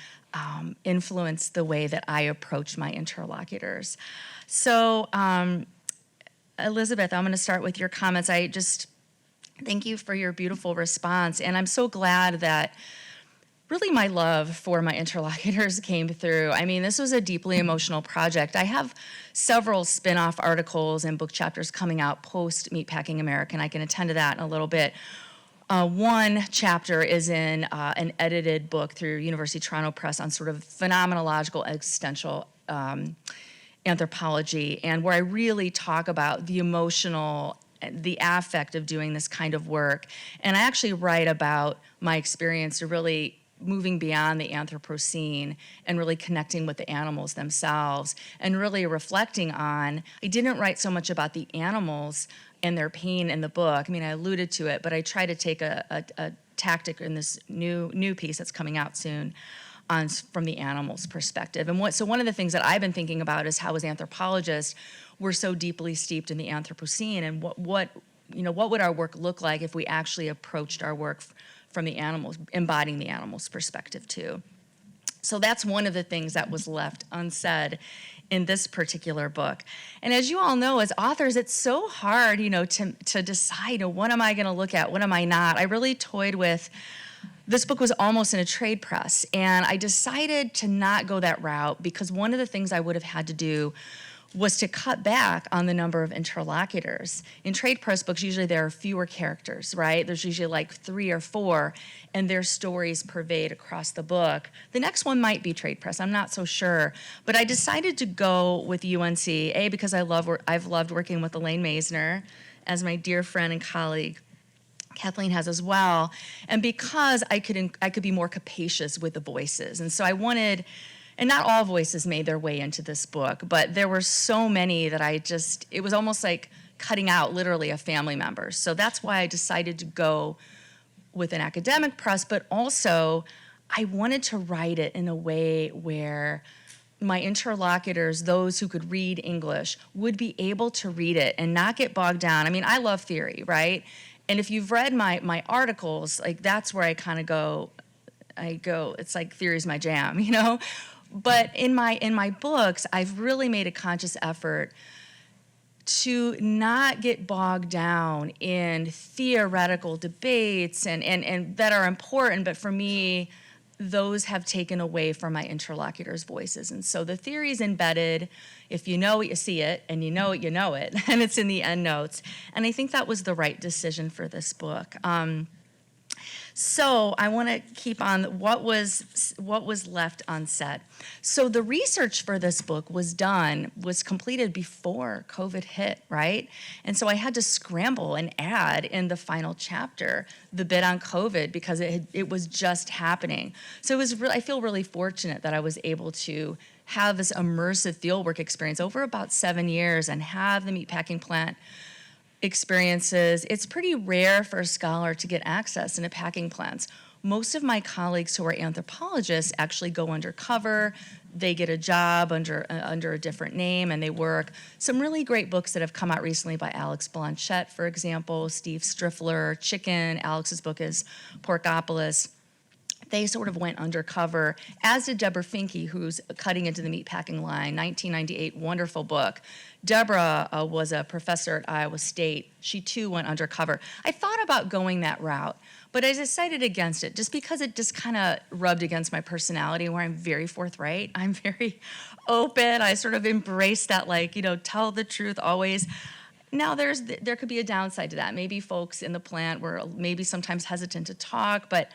influenced the way that I approach my interlocutors. So, Elizabeth, I'm going to start with your comments. I just thank you for your beautiful response. And I'm so glad that really my love for my interlocutors came through. I mean, this was a deeply emotional project. I have several spin-off articles and book chapters coming out post Meatpacking America, and I can attend to that in a little bit. One chapter is in an edited book through University of Toronto Press on sort of phenomenological existential anthropology, and where I really talk about the emotional, the affect of doing this kind of work. And I actually write about my experience to really moving beyond the Anthropocene and really connecting with the animals themselves and really reflecting on, I didn't write so much about the animals and their pain in the book. I mean, I alluded to it, but I try to take a tactic in this new piece that's coming out soon on from the animals' perspective. And so one of the things that I've been thinking about is how, as anthropologists, we're so deeply steeped in the Anthropocene, and what would our work look like if we actually approached our work from the animals, embodying the animals' perspective too. So that's one of the things that was left unsaid in this particular book. And as you all know, as authors, it's so hard, to decide, what am I going to look at, what am I not? I really toyed with, this book was almost in a trade press, and I decided to not go that route because one of the things I would have had to do was to cut back on the number of interlocutors. In trade press books, usually there are fewer characters, right? There's usually like 3 or 4, and their stories pervade across the book. The next one might be trade press, I'm not so sure. But I decided to go with UNC, because I've loved working with Elaine Maisner, as my dear friend and colleague Kathleen has as well, and because I could be more capacious with the voices. And so I wanted, and not all voices made their way into this book, but there were so many that it was almost like cutting out literally a family member. So that's why I decided to go with an academic press, but also I wanted to write it in a way where my interlocutors, those who could read English, would be able to read it and not get bogged down. I mean, I love theory, right? And if you've read my articles, like that's where I kind of go, it's like theory's my jam, But in my books, I've really made a conscious effort to not get bogged down in theoretical debates and that are important, but for me, those have taken away from my interlocutors' voices. And so the theory is embedded. If you know it, you see it, and you know it, and it's in the endnotes. And I think that was the right decision for this book. So I want to keep on what was left unsaid. So the research for this book was completed before COVID hit, right? And so I had to scramble and add in the final chapter the bit on COVID because it was just happening. So I feel really fortunate that I was able to have this immersive fieldwork experience over about 7 years and have the meatpacking plant experiences. It's pretty rare for a scholar to get access into packing plants. Most of my colleagues who are anthropologists actually go undercover. They get a job under a different name and they work. Some really great books that have come out recently by Alex Blanchette, for example, Steve Striffler, Chicken. Alex's book is Porkopolis. They sort of went undercover, as did Deborah Finke, who's cutting into the meatpacking line, 1998, wonderful book. Deborah was a professor at Iowa State. She too went undercover. I thought about going that route, but I decided against it just because it just kind of rubbed against my personality where I'm very forthright. I'm very open. I sort of embrace that, tell the truth always. Now, there could be a downside to that. Maybe folks in the plant were maybe sometimes hesitant to talk, but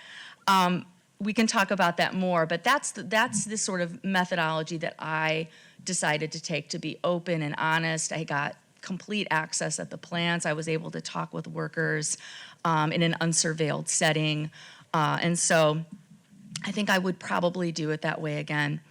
we can talk about that more, but that's the sort of methodology that I decided to take, to be open and honest. I got complete access at the plants. I was able to talk with workers in an unsurveilled setting. And so I think I would probably do it that way again.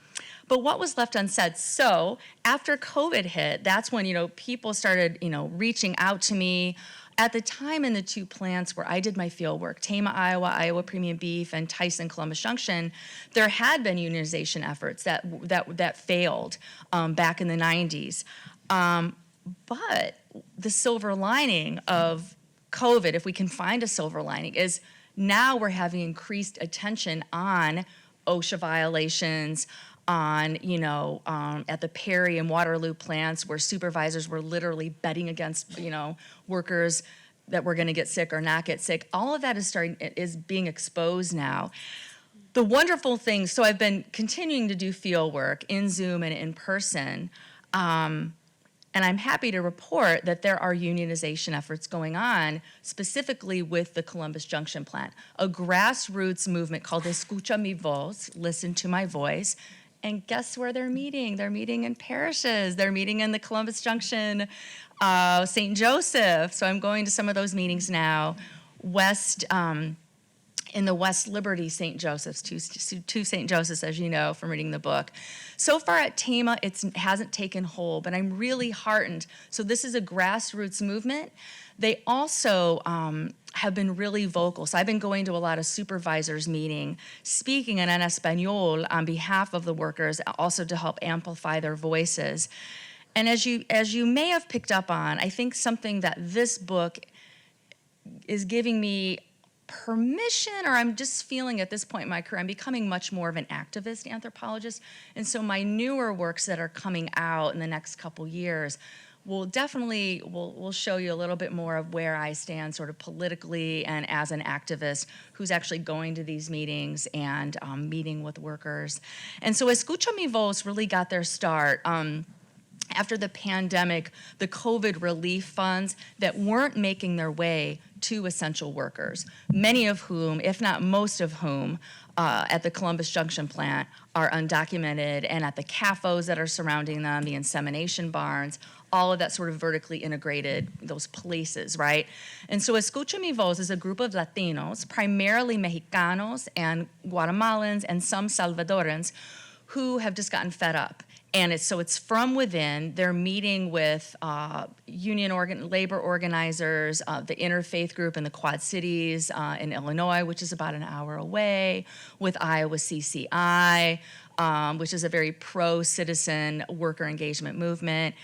But what was left unsaid? So after COVID hit, that's when, people started, reaching out to me. At the time in the 2 plants where I did my field work, Tama, Iowa, Iowa Premium Beef, and Tyson, Columbus Junction, there had been unionization efforts that failed back in the 90s. But the silver lining of COVID, if we can find a silver lining, is now we're having increased attention on OSHA violations, on, at the Pérez and Waterloo plants where supervisors were literally betting against, workers that were going to get sick or not get sick. All of that is being exposed now. The wonderful thing, so I've been continuing to do field work in Zoom and in person, and I'm happy to report that there are unionization efforts going on, specifically with the Columbus Junction plant, a grassroots movement called Escucha Mi Voz, Listen to My Voice. And guess where they're meeting? They're meeting in parishes. They're meeting in the Columbus Junction, St. Joseph. So I'm going to some of those meetings now. In the West Liberty St. Joseph's, two St. Joseph's, as you know from reading the book. So far at Tama, it hasn't taken hold, but I'm really heartened. So this is a grassroots movement. They also have been really vocal. So I've been going to a lot of supervisors meeting, speaking in Espanol on behalf of the workers, also to help amplify their voices. And as you may have picked up on, I think something that this book is giving me permission, or I'm just feeling at this point in my career, I'm becoming much more of an activist anthropologist. And so my newer works that are coming out in the next couple years will definitely will show you a little bit more of where I stand sort of politically and as an activist who's actually going to these meetings and meeting with workers. And so Escucha Mi Voz really got their start after the pandemic, the COVID relief funds that weren't making their way to essential workers, many of whom, if not most of whom, at the Columbus Junction plant are undocumented, and at the CAFOs that are surrounding them, the insemination barns, all of that sort of vertically integrated, those places, right? And so Escucha Mi Voz is a group of Latinos, primarily Mexicanos and Guatemalans and some Salvadorans, who have just gotten fed up. And it's from within. They're meeting with labor organizers, the Interfaith Group in the Quad Cities in Illinois, which is about an hour away, with Iowa CCI, which is a very pro-citizen worker engagement movement.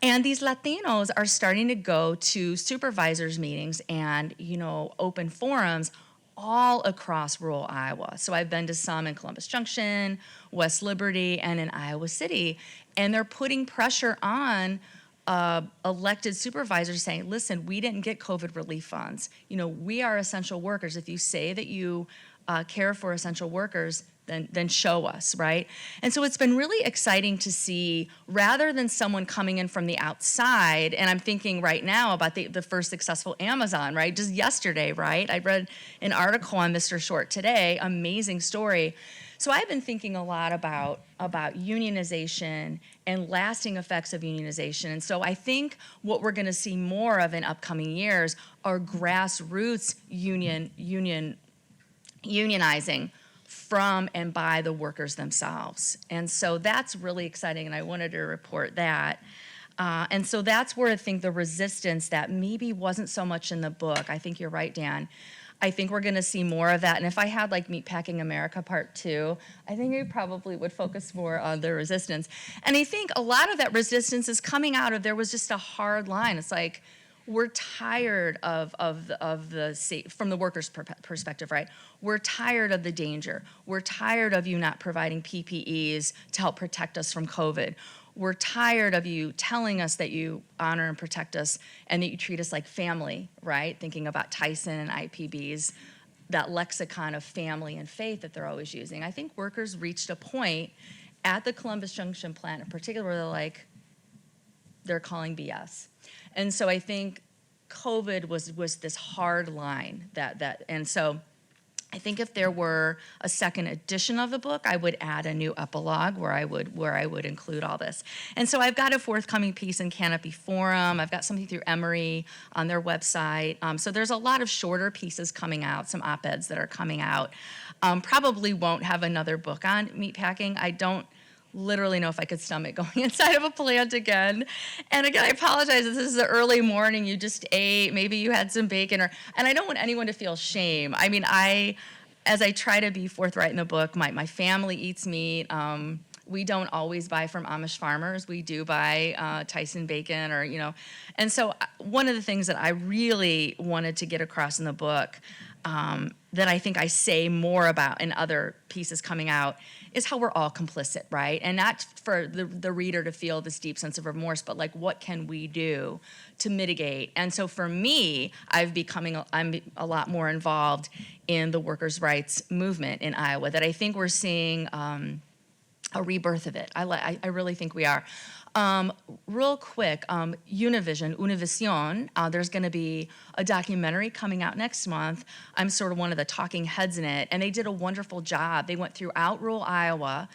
And these Latinos are starting to go to supervisors meetings and, open forums all across rural Iowa. So I've been to some in Columbus Junction, West Liberty, and in Iowa City. And they're putting pressure on elected supervisors saying, listen, we didn't get COVID relief funds. We are essential workers. If you say that you care for essential workers, then show us, right? And so it's been really exciting to see, rather than someone coming in from the outside, and I'm thinking right now about the first successful Amazon, right? Just yesterday, right? I read an article on Mr. Short today, amazing story. So I've been thinking a lot about unionization and lasting effects of unionization. And so I think what we're gonna see more of in upcoming years are grassroots unionizing from and by the workers themselves. And so that's really exciting, and I wanted to report that. And so that's where I think the resistance that maybe wasn't so much in the book, I think you're right, Dan, I think we're gonna see more of that. And if I had like Meatpacking America Part 2, I think I probably would focus more on the resistance. And I think a lot of that resistance is coming out of, there was just a hard line. It's like, we're tired of from the workers' perspective, right? We're tired of the danger. We're tired of you not providing PPEs to help protect us from COVID. We're tired of you telling us that you honor and protect us and that you treat us like family, right? Thinking about Tyson and IPB's, that lexicon of family and faith that they're always using. I think workers reached a point at the Columbus Junction plant in particular where they're calling BS. And so I think COVID was this hard line and so I think if there were a second edition of the book, I would add a new epilogue where I would include all this. And so I've got a forthcoming piece in Canopy Forum. I've got something through Emory on their website. So there's a lot of shorter pieces coming out, some op-eds that are coming out. Probably won't have another book on meatpacking. I don't literally know if I could stomach going inside of a plant again. And again, I apologize if this is the early morning, you just ate, maybe you had some bacon, and I don't want anyone to feel shame. I mean, as I try to be forthright in the book, my family eats meat. We don't always buy from Amish farmers. We do buy Tyson bacon and so one of the things that I really wanted to get across in the book that I think I say more about in other pieces coming out is how we're all complicit, right? And not for the reader to feel this deep sense of remorse, but what can we do to mitigate? And so for me, I'm a lot more involved in the workers' rights movement in Iowa, that I think we're seeing a rebirth of it. I really think we are. Real quick, Univision, there's going to be a documentary coming out next month. I'm sort of one of the talking heads in it, and they did a wonderful job. They went throughout rural Iowa,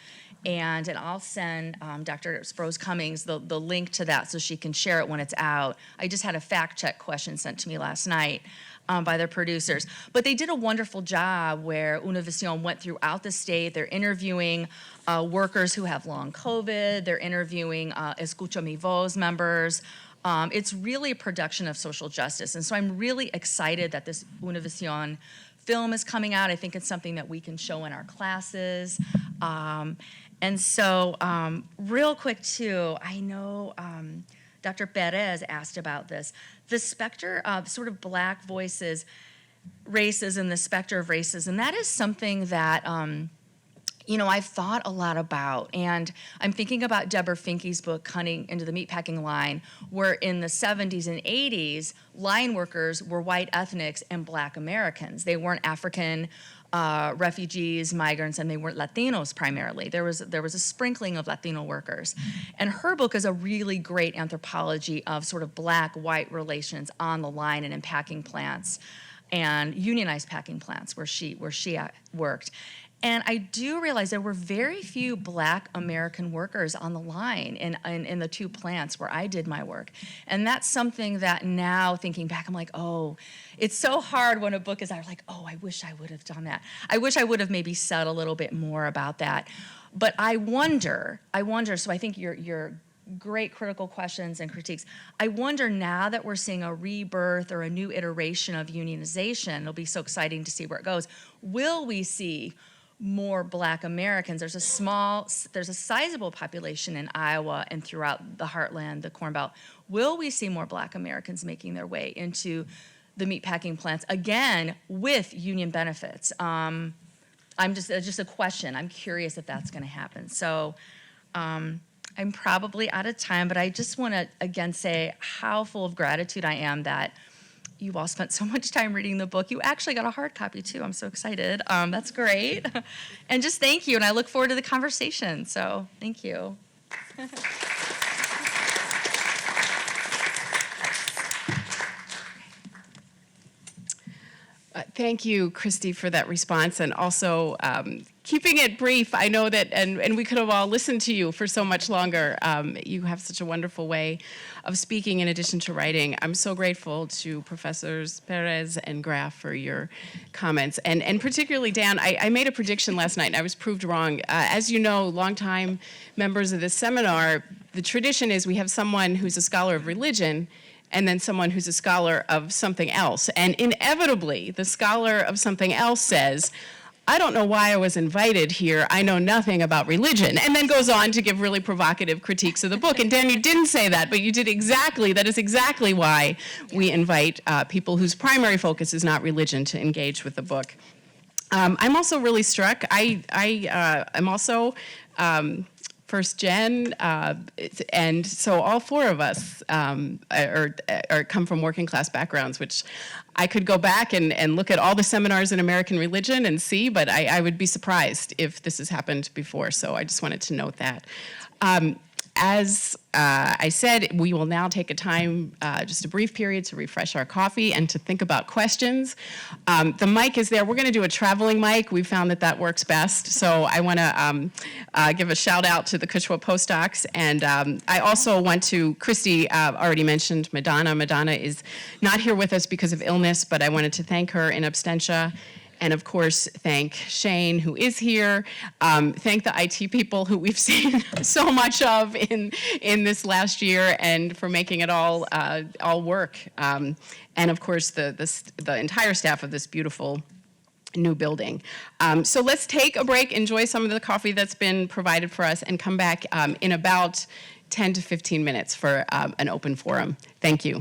and I'll send Dr. Sprose Cummings the link to that so she can share it when it's out. I just had a fact check question sent to me last night by their producers. But they did a wonderful job where Univision went throughout the state. They're interviewing workers who have long COVID. They're interviewing Escucha Mi Voz members. It's really a production of social justice. And so I'm really excited that this Univision film is coming out. I think it's something that we can show in our classes. And so real quick too, I know Dr. Pérez asked about this. The specter of sort of Black voices, races, and the specter of races, and that is something that I've thought a lot about. And I'm thinking about Deborah Finke's book, Cutting into the Meatpacking Line, where in the 70s and 80s, line workers were white ethnics and Black Americans. They weren't African refugees, migrants, and they weren't Latinos primarily. There was a sprinkling of Latino workers. And her book is a really great anthropology of sort of Black-white relations on the line and in packing plants and unionized packing plants where she worked. And I do realize there were very few Black American workers on the line in the two plants where I did my work. And that's something that now, thinking back, I'm like, oh, it's so hard when a book is out, like, oh, I wish I would have done that. I wish I would have maybe said a little bit more about that. But I wonder, so I think your great critical questions and critiques. I wonder now that we're seeing a rebirth or a new iteration of unionization, it'll be so exciting to see where it goes. Will we see more Black Americans? There's a sizable population in Iowa and throughout the Heartland, the Corn Belt. Will we see more Black Americans making their way into the meatpacking plants, again, with union benefits? I'm just a question. I'm curious if that's gonna happen. So I'm probably out of time, but I just wanna, again, say how full of gratitude I am that you all spent so much time reading the book. You actually got a hard copy too. I'm so excited. That's great. And just thank you. And I look forward to the conversation. So thank you. Thank you, Kristy, for that response, and also keeping it brief. I know that, and we could have all listened to you for so much longer. You have such a wonderful way of speaking in addition to writing. I'm so grateful to Professors Pérez and Graf for your comments, and particularly Dan. I made a prediction last night, and I was proved wrong. As you know, longtime members of this seminar, the tradition is we have someone who's a scholar of religion, and then someone who's a scholar of something else. And inevitably, the scholar of something else says, I don't know why I was invited here. I know nothing about religion. And then goes on to give really provocative critiques of the book. And Dan, you didn't say that, but you did exactly, that is exactly why we invite people whose primary focus is not religion to engage with the book. I'm also really struck, I'm also first gen, and so all four of us are come from working class backgrounds, which I could go back and look at all the seminars in American religion and see, but I would be surprised if this has happened before, so I just wanted to note that. As I said, we will now take a time, just a brief period to refresh our coffee and to think about questions. The mic is there. We're going to do a traveling mic. We found that works best. So I want to give a shout out to the Kuchwa postdocs. And I also want to, Kristy already mentioned Madonna. Madonna is not here with us because of illness, but I wanted to thank her in absentia. And of course, thank Shane, who is here. Thank the IT people who we've seen so much of in this last year, and for making it all work. And of course, the entire staff of this beautiful new building. So let's take a break, enjoy some of the coffee that's been provided for us, and come back in about 10 to 15 minutes for an open forum. Thank you.